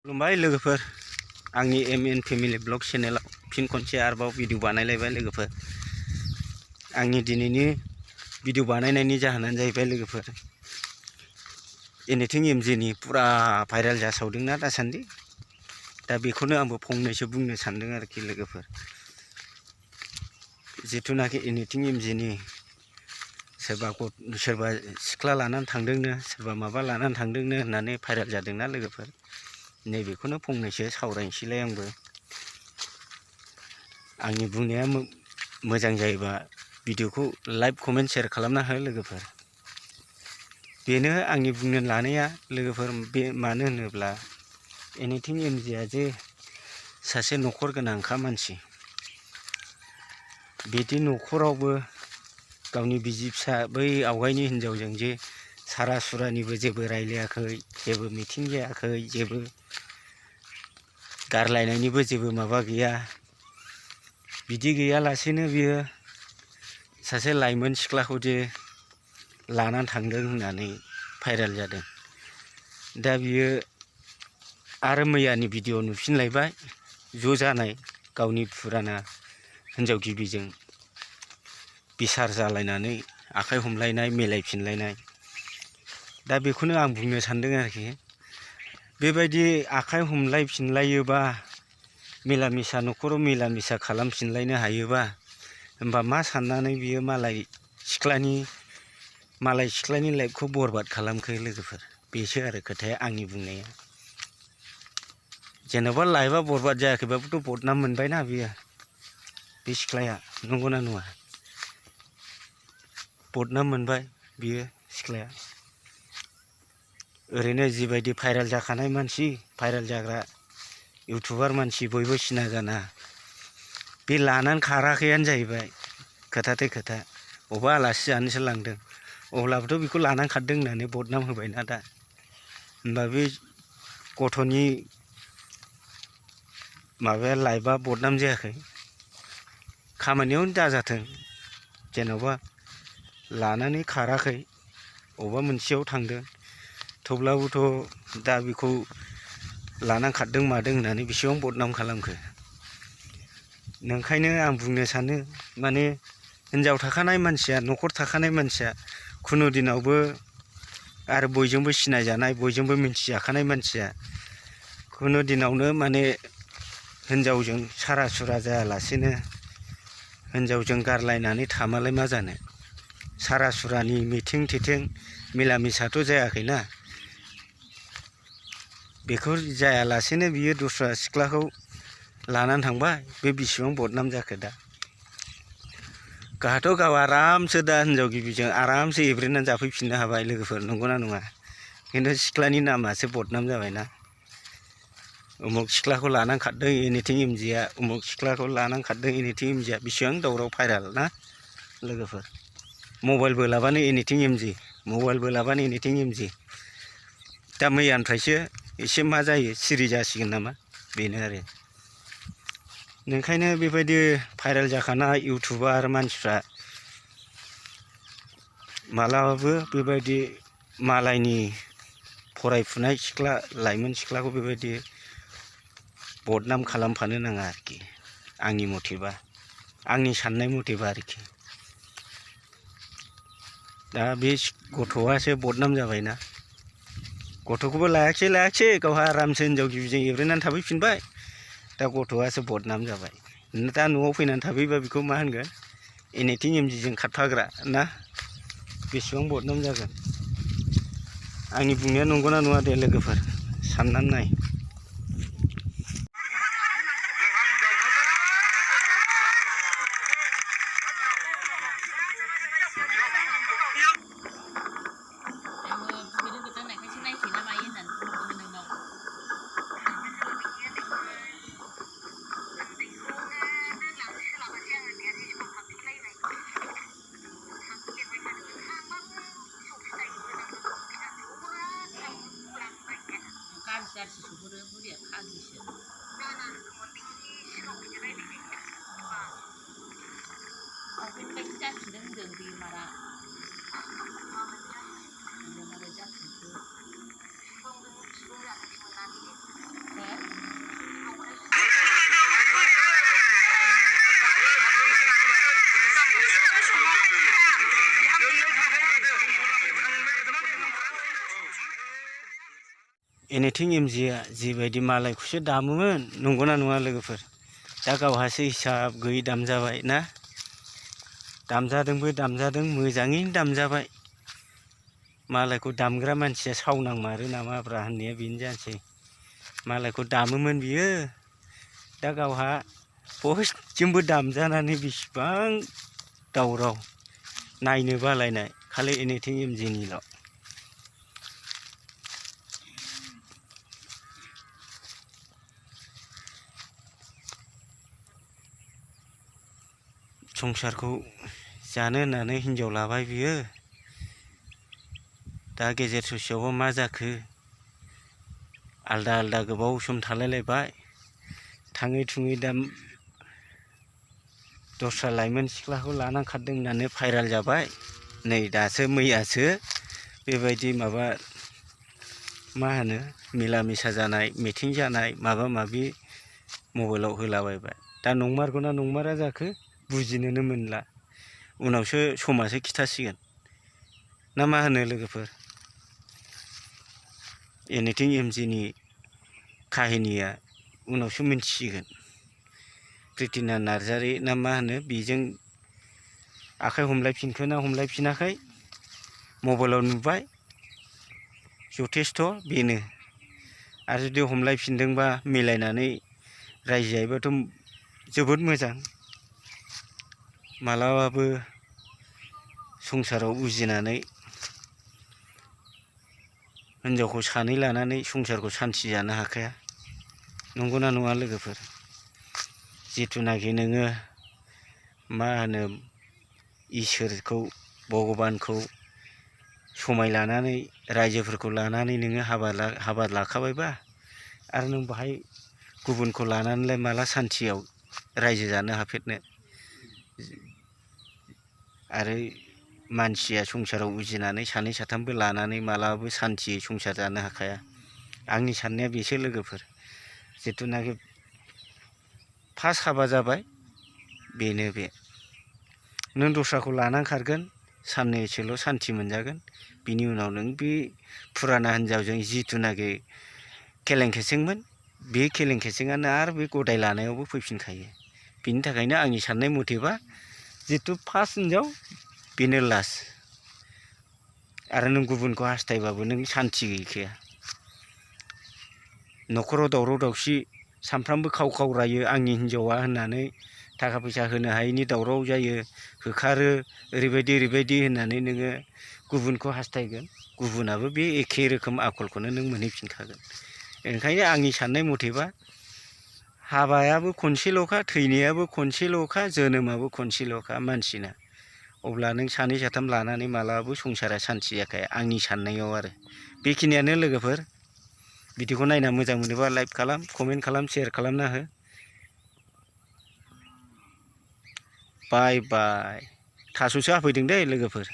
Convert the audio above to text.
खुलुमबाय लोगोफोर आंनि एमएन फेमिलि ब्लग चेनेलाव फिन खनसे आरोबाव भिडिअ बानायलायबाय लोगोफोर। आंनि दिनैनि भिडिअ बानायनायनि जाहोनानो जाहैबाय लोगोफोर एनिथिं एमजेनि पुरा भाइरेल जासावदोंना दासान्दि। दा बेखौनो आंबो फंनैसो बुंनो सानदों आरोखि लोगोफोर। जिथुनाखि एनिथिं एमजेनि सोरबा सिख्ला लानानै थांदोंनो सोरबा माबा लानानै थांदोंनो होननानै भाइरेल जादोंना लोगोफोर। नैबेखौनो फंनैसो सावरायनोसैलाय आंबो। आंनि बुंनाया मोजां जायोबा भिडिअखौ लाइक कमेन्ट शेयार खालामना हो लोगोफोर। बेनो आंनि बुंनो लानाया लोगोफोर। बे मानो होनोब्ला एनिथिं एमजेआ जे सासे न'खर गोनांखा मानसि, बिदि न'खरावबो गावनि बिसि फिसा बै आवगायनि हिनजावजों जे सारा सुरानिबो जेबो रायलायाखै, जेबो मिथिं जायाखै, जेबो गारलायनायनिबो जेबो माबा गैया। बिदि गैयालासेनो बियो सासे लाइमोन सिख्लाखौ जे लानानै थांदों होननानै भाइरेल जादों। दा बियो आरो मैयानि भिडिअ नुफिनलायबाय ज' जानाय गावनि फुराना हिनजाव गिबिजों बिसार जालायनानै आखाइ हमलायनाय मिलायफिनलायनाय। दा बेखौनो आं बुंनो सानदों आरोखि। बेबायदि आखाइ हमलायफिनलायोबा मिला मिसा न'खराव मिला मिसा खालामफिनलायनो हायोबा होमबा मा साननानै बियो मालाय सिख्लानि लाइफखौ बरबाद खालामखो लोगोफोर। बेसो आरो खोथाया आंनि बुंनाया। जेन'बा लाइफआ बरबाद जायाखैबाबोथ' बदनाम मोनबायना बियो, बे सिख्लाया, नंगौना नङा? बदनाम मोनबाय बियो सिख्लाया। ओरैनो जिबायदि भाइरेल जाखानाय मानसि, भाइरेल जाग्रा इउटुबार मानसि, बयबो सिना जाना, बे लानानै खाराखैयानो जाहैबाय खोथाथे खोथा। अबा आलासि जानोसो लांदों, अब्लाबोथ' बेखौ लानानै खारदों होननानै बदनाम होबायना दा। होमबा बे गथ'नि माबाया लाइफआ बदनाम जायाखै? खामानियावनो दाजाथों, जेन'बा लानानै खाराखै, अबेबा मोनसेयाव थांदों, थेवब्लाबोथ' दा बेखौ लानानै खारदों मादों होननानै बेसेबां बदनाम खालामखो। नंखायनो आं बुंनो सानो माने हिनजाव थाखानाय मानसिया, न'खर थाखानाय मानसिया खुनु दिनावबो आरो बयजोंबो सिनायजानाय, बयजोंबो मिथिजाखानाय मानसिया खुनु दिनावनो माने हिनजावजों सारा सुरा जायालासेनो हिनजावजों गारलायनानै थामालाय मा जानो। सारा सुरानि मिथिं थिथिं मिला मिसाथ' जायाखैना। बेखौ जायालासेनो बियो दस्रा सिख्लाखौ लानानै थांबाय, बे बेसेबां बदनाम जाखो दा। गावहाथ' गाव आरामसो दा हिनजाव गिबिजों आरामसो एब्रेनानै जाफैफिननो हाबाय लोगोफोर, नंगौना नङा? खिन्थु सिख्लानि नामासो बदनाम जाबायना। उमुक सिख्लाखौ लानानै खारदों एनिथिं एमजेआ, उमुक सिख्लाखौ लानानै खारदों एनिथिं एमजेआ, बेसेबां दावराव भाइरेल ना लोगोफोर। मबाइलबो लाबानो एनिथिं एमजे, मबाइलबो लाबानो एनिथिं एमजे। दा मैयानिफ्रायसो एसे मा जायो, सिरि जासिगोन नामा, बेनो आरो। नंखायनो बेबायदि भाइरेल जाखानाय इउटुबार मानसिफ्रा मालाबाबो बेबायदि मालायनि फरायफुनाय सिख्ला, लाइमोन सिख्लाखौ बेबायदि बदनाम खालामफानो नाङा आरोखि, आंनि मथेबा, आंनि साननाय मथेबा आरोखि। दा बे गथ'आसो बदनाम जाबायना। गथ'खौबो लायाखिसै गावहा आरामसो हिनजाव गिबिजों एब्रेनानै थाफैफिनबाय। दा गथ'आसो बदनाम जाबाय। दा न'आव फैनानै थाफैबा बेखौ मा होनगोन? एनिथिं एमजेजों खारफाग्रा ना। बेसेबां बदनाम जागोन। आंनि बुंनाया नंगौना नङा दे लोगोफोर, साननानै नाय। गाज्रि सहरो बुरिया फाग्लिसो। बेबायदि जाफिनदों होनदों बेमारा। माबोरै जाफिनखो? एनिथिं एमजिआ जिबायदि मालायखौसो दामोमोन नंगौना नङा लोगोफोर? दा गावहासो हिसाब गैयै दाम जाबाय ना? दामजादोंबो दामजादों, मोजाङैनो दामजाबाय। मालायखौ दामग्रा मानसिया सावनांमारो नामाब्रा होननाया बेनो जानोसै। मालायखौ दामोमोन बियो, दा गावहा बयजोंबो दामजानानै बेसेबां दावराव, नायनो बालायनाय खालि एनिथिं एमजिनिल'। संसारखौ जानो होननानै हिनजाव लाबाय बियो, दा गेजेर ससेयावबा मा जाखो? आलदा आलदा गोबाव सम थालायलायबाय, थाङै थुङै दा दस्रा लाइमोन सिख्लाखौ लानानै खारदों होननानै भाइराल जाबाय। नै दासो मैयासो बेबायदि माबा मा होनो मिला मिसा जानाय, मिथिं जानाय माबा माबि मबाइलाव होलाबायबाय। दा नंमारगौना नंमारा जाखो बुजिनोनो मोनला। उनावसो समासो खिथासिगोन ना मा होनो लोगोफोर? एनिथिं एमजिनि काहिनिया उनावसो मिन्थिसिगोन। प्रितिना नार्जारि ना मा होनो, बेजों आखाइ हमलायफिनखो ना हमलायफिनाखै मबाइलाव नुबाय, जथेस्थ' बेनो। आरो जुदि हमलायफिनदोंबा मिलायनानै रायजो जायोबाथ' जोबोद मोजां। मालाबाबो संसाराव उजिनानै हिनजावखौ सानै लानानै संसारखौ सान्थि जानो हाखाया, नंगौना नङा लोगोफोर? जिथुनाखि नोङो मा होनो इसोरखौ, भगबानखौ समाय लानानै रायजोफोरखौ लानानै नोङो हाबा लाखाबायबा, आरो नों बाहाय गुबुनखौ लानानैलाय माला सान्थियाव रायजो जानो हाफेरनो? आरो मानसिया संसाराव उजिनानै सानै साथामबो लानानै मालाबाबो सान्थियै संसार जानो हाखाया। आंनि साननाया बेसो लोगोफोर। जिथुनाखि फार्स्ट हाबा जाबाय बेनो बे। नों दस्राखौ लानानै खारगोन, साननैसोल' सान्थि मोनजागोन, बिनि उनाव नों बे फुराना हिनजावजों जिथुनाखि खेलें खेसेंमोन, बे खेलें खेसेङानो आरो बे गदाय लानायावबो फैफिनखायो। बिनि थाखायनो आंनि साननाय मथेबा जिथु फार्स्ट हिनजाव बेनो लास्ट। आरो नों गुबुनखौ हास्थायबाबो नों सान्थि गैखाया। न'खराव दावराव दावसि सानफ्रामबो खाव खाव रायो आंनि हिनजावा होननानै, थाखा फैसा होनो हायैनि दावराव जायो, होखारो, ओरैबायदि ओरैबायदि होननानै नोङो गुबुनखौ हास्थायगोन, गुबुनाबो बे एखे रोखोम आखलखौनो नों मोनहैफिनखागोन। ओंखायनो आंनि साननाय मथेबा हाबायाबो खनसेल'खा, थैनायाबो खनसेल'खा, जोनोमाबो खनसेल'खा मानसिना। अब्ला नों सानै साथाम लानानै मालाबाबो संसारा सान्थि जाखाया आंनि साननायाव आरो। बेखिनियानो लोगोफोर। भिडिअखौ नायना मोजां मोनोबा लाइक खालाम, कमेन्ट खालाम, शेयार खालामना हो। बाय बाय। थास'सो हाफैदों दे लोगोफोर।